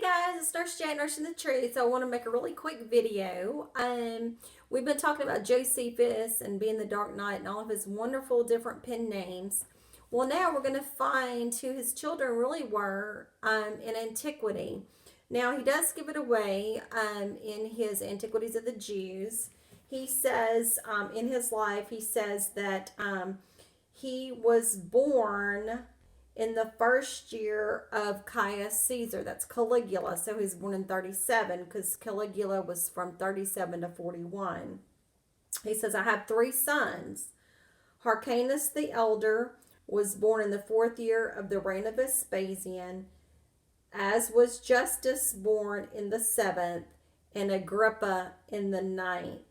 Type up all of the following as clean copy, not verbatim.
Guys, it's Nurse Jane, Nursing the Truth. So I want to make a really quick video. We've been talking about Josephus and being the Dark Knight and all of his wonderful different pen names. Well, now we're going to find who his children really were in antiquity. Now, he does give it away in his Antiquities of the Jews. He says in his life, he says that he was born in the first year of Caius Caesar. That's Caligula. So he's born in 37 because Caligula was from 37 to 41. He says, I have three sons. Hyrcanus the elder was born in the fourth year of the reign of Vespasian, as was Justus born in the seventh, and Agrippa in the ninth.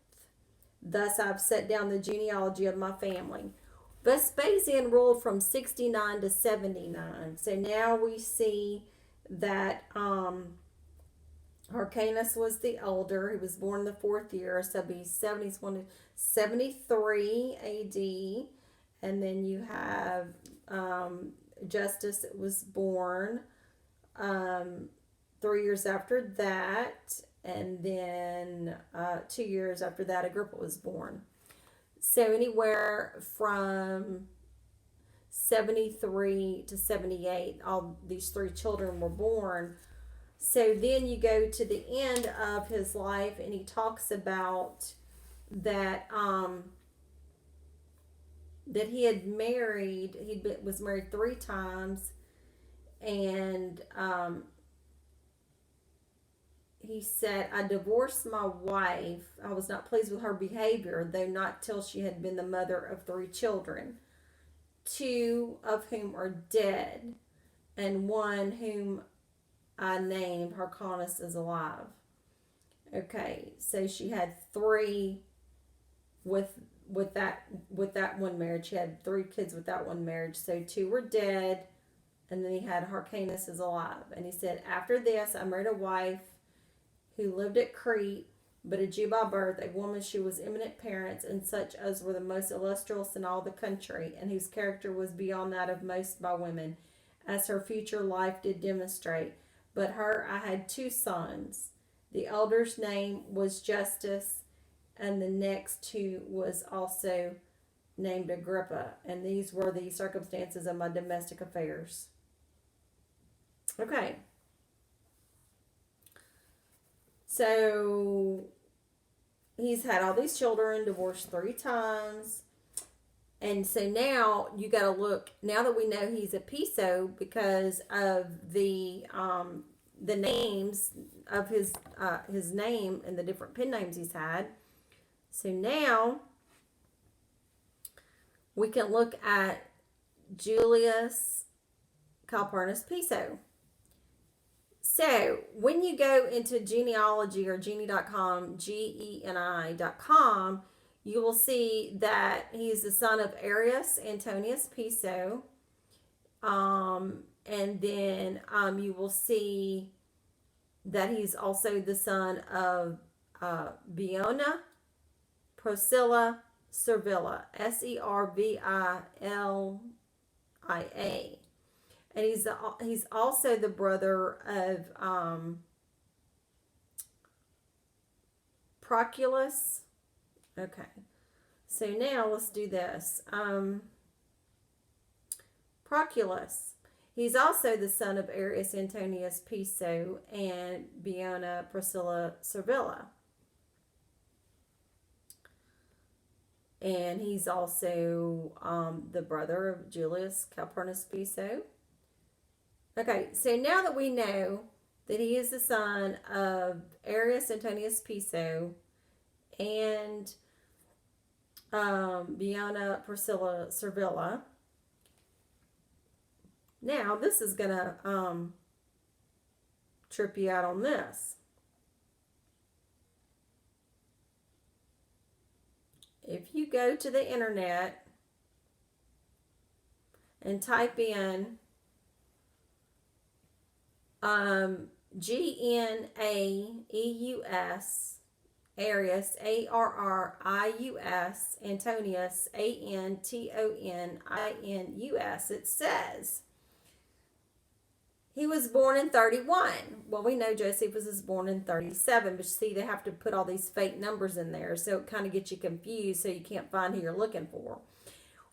Thus I've set down the genealogy of my family. Vespasian ruled from 69 to 79. So now we see that Hyrcanus was the elder. He was born in the fourth year, so be 73 AD. And then you have Justus was born 3 years after that. And then 2 years after that, Agrippa was born. So anywhere from 73 to 78, all these three children were born. So then you go to the end of his life, and he talks about that that he had married. Was married 3 times, and he said, I divorced my wife. I was not pleased with her behavior, though not till she had been the mother of 3 children, 2 of whom are dead, and 1 whom I named Hyrcanus is alive. Okay, so she had 3 with that one marriage. She had 3 kids with that one marriage. So 2 were dead, and then he had Hyrcanus is alive. And he said, after this, I married a wife who lived at Crete, but a Jew by birth, a woman she was eminent parents, and such as were the most illustrious in all the country, and whose character was beyond that of most by women, as her future life did demonstrate. But her I had 2 sons. The elder's name was Justus, and the next 2 was also named Agrippa. And these were the circumstances of my domestic affairs. Okay. So he's had all these children, divorced 3 times. And so now you got to look, now that we know he's a Piso because of the names of his name and the different pen names he's had. So now we can look at Julius Calpurnus Piso. So when you go into genealogy or geni.com, geni.com, you will see that he's the son of Arius Antonius Piso. And then you will see that he's also the son of Biona Procilla Servilia, Servilia. And he's also the brother of Proculus. Okay, so now let's do this. Proculus. He's also the son of Arius Antonius Piso and Biona Procilla Servilia. And he's also the brother of Julius Calpurnus Piso. Okay, so now that we know that he is the son of Arius Antonius Piso and Biona Procilla Servilia, now this is going to trip you out on this. If you go to the internet and type in Gnaeus, Arius, Arrius, Antonius, Antoninus, it says He was born in 31. Well, we know Josephus was born in 37, but see, they have to put all these fake numbers in there, so it kind of gets you confused, so you can't find who you're looking for.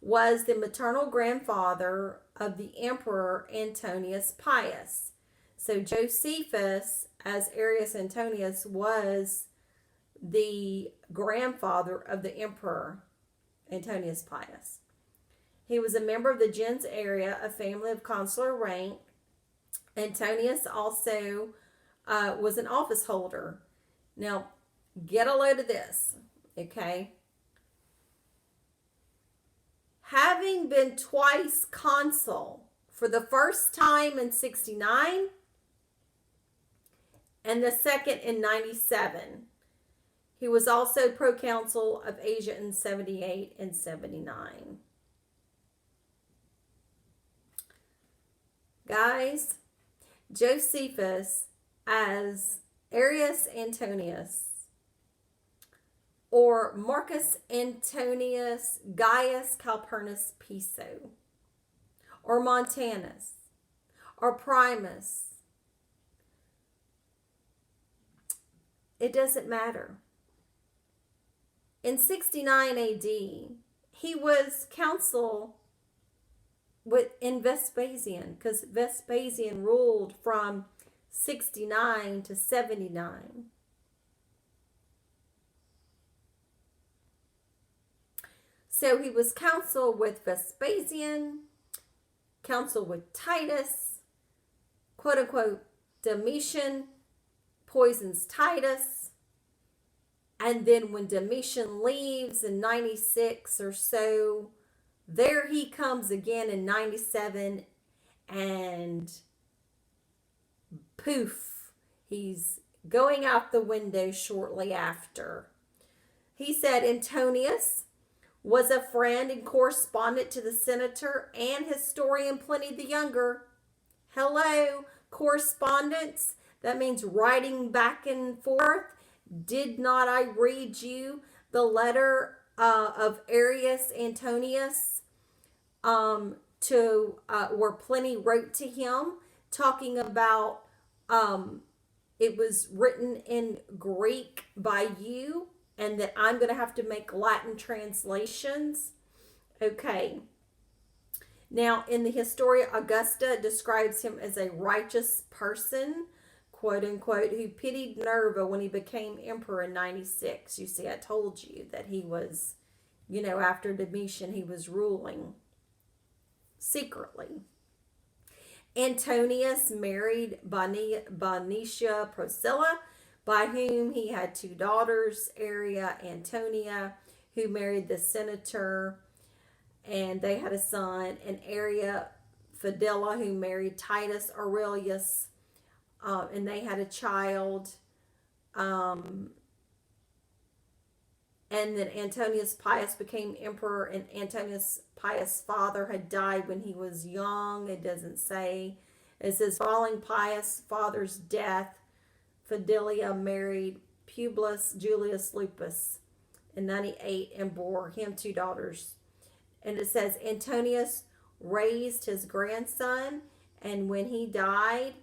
Was the maternal grandfather of the Emperor Antonius Pius. So Josephus, as Arius Antonius, was the grandfather of the Emperor Antonius Pius. He was a member of the gens area, a family of consular rank. Antonius also was an office holder. Now, get a load of this, okay? Having been twice consul, for the first time in 69 and the second in 97. He was also proconsul of Asia in 78 and 79. Guys, Josephus as Arius Antonius or Marcus Antonius Gaius Calpurnus Piso or Montanus or Primus, it doesn't matter. In 69 AD, he was consul in Vespasian, because Vespasian ruled from 69 to 79. So he was consul with Vespasian, consul with Titus, quote unquote, Domitian poisons Titus. And then when Domitian leaves in 96 or so, there he comes again in 97, and poof, he's going out the window shortly after. He said Antonius was a friend and correspondent to the senator and historian Pliny the Younger. Hello, correspondence. That means writing back and forth. Did not I read you the letter of Arius Antonius where Pliny wrote to him, talking about it was written in Greek by you, and that I'm going to have to make Latin translations. Okay. Now, in the Historia Augusta, it describes him as a righteous person, quote unquote, who pitied Nerva when he became emperor in 96. You see, I told you that he was, after Domitian, he was ruling secretly. Antonius married Bonicia Procilla, by whom he had two daughters, Aria Antonia, who married the senator, and they had a son, and Aria Fidela, who married Titus Aurelius, and they had a child. And then Antonius Pius became emperor, and Antonius Pius' father had died when he was young. It doesn't say. It says, following Pius' father's death, Fidelia married Publius Julius Lupus in 98 and bore him two daughters. And it says Antonius raised his grandson, and when he died,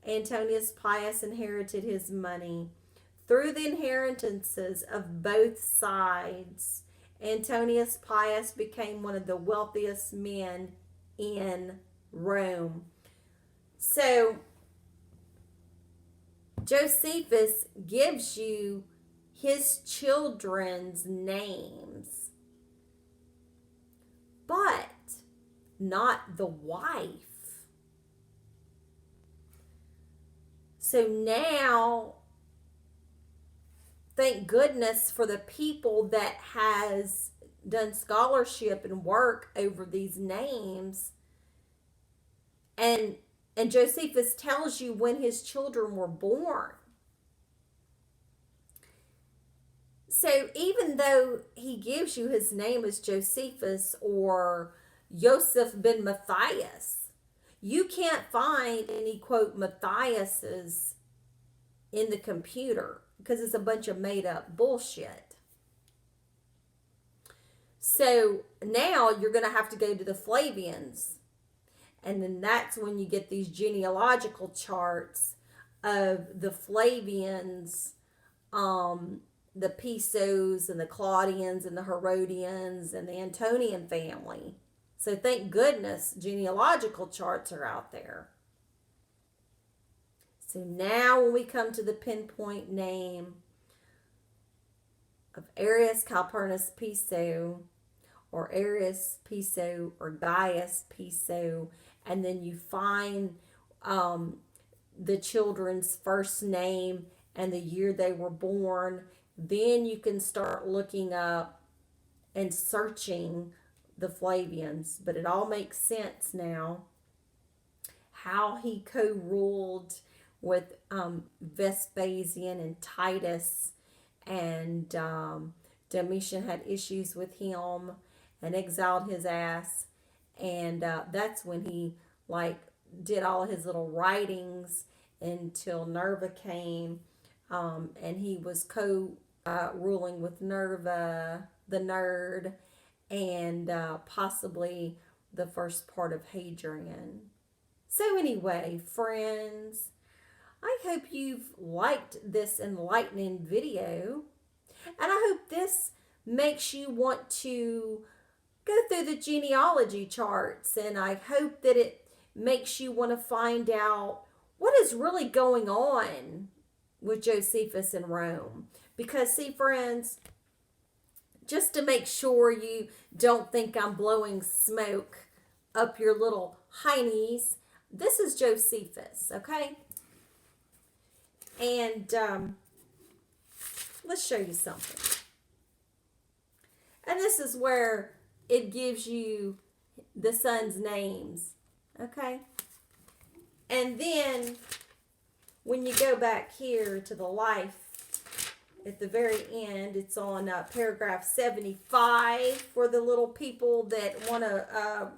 Antonius Pius inherited his money. Through the inheritances of both sides, Antonius Pius became one of the wealthiest men in Rome. So, Josephus gives you his children's names, but not the wife. So now, thank goodness for the people that has done scholarship and work over these names. And Josephus tells you when his children were born. So even though he gives you his name as Josephus or Joseph ben Matthias, you can't find any, quote, Matthiases in the computer, because it's a bunch of made up bullshit. So now you're going to have to go to the Flavians. And then that's when you get these genealogical charts of the Flavians, the Pisos and the Claudians and the Herodians and the Antonian family. So thank goodness genealogical charts are out there. So now when we come to the pinpoint name of Arius Calpurnus Piso, or Arius Piso, or Gaius Piso, and then you find the children's first name and the year they were born, then you can start looking up and searching the Flavians. But it all makes sense now how he co-ruled with Vespasian and Titus, and Domitian had issues with him and exiled his ass, and that's when he did all his little writings until Nerva came, and he was ruling with Nerva the nerd, and possibly the first part of Hadrian. So anyway, friends, I hope you've liked this enlightening video, and I hope this makes you want to go through the genealogy charts, and I hope that it makes you want to find out what is really going on with Josephus in Rome. Because see, friends, just to make sure you don't think I'm blowing smoke up your little heinies, this is Josephus, okay? And let's show you something. And this is where it gives you the sons' names, okay? And then when you go back here to the life, at the very end, it's on paragraph 75 for the little people that want to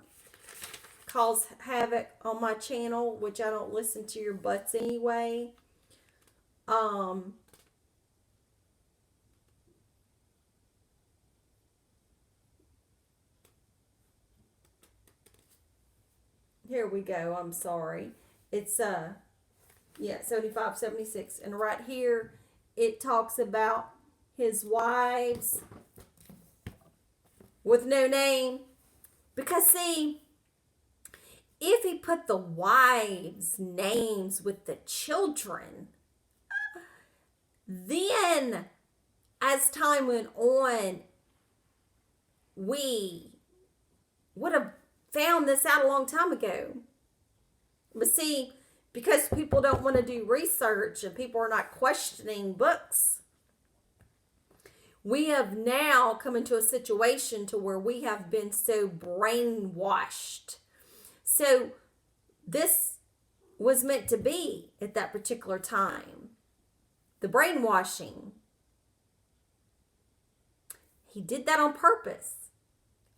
cause havoc on my channel, which I don't listen to your butts anyway. Here we go. I'm sorry. It's 75, 76, and right here it talks about his wives with no name. Because see, if he put the wives' names with the children, then as time went on, we would have found this out a long time ago. But see, because people don't want to do research and people are not questioning books, we have now come into a situation to where we have been so brainwashed. So this was meant to be at that particular time. The brainwashing. He did that on purpose.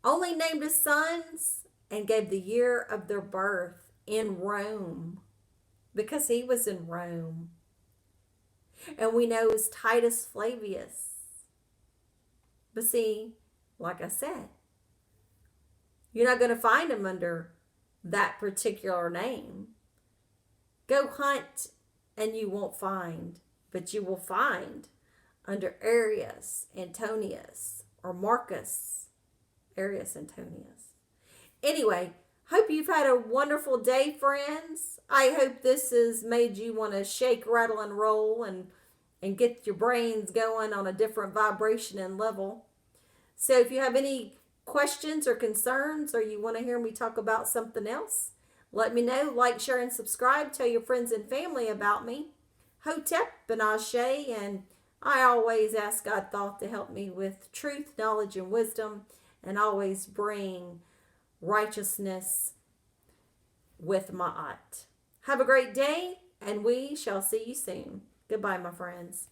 Only named his sons and gave the year of their birth in Rome, because he was in Rome. And we know it was Titus Flavius. But see, like I said, you're not going to find him under that particular name. Go hunt and you won't find, but you will find under Arius Antonius or Marcus Arius Antonius. Anyway, hope you've had a wonderful day, friends. I hope this has made you want to shake, rattle, and roll and get your brains going on a different vibration and level. So if you have any questions or concerns, or you want to hear me talk about something else, let me know. Like, share, and subscribe. Tell your friends and family about me. Hotep and Ashe, and I always ask God Thoth to help me with truth, knowledge, and wisdom, and always bring righteousness with my art. Have a great day, and we shall see you soon. Goodbye, my friends.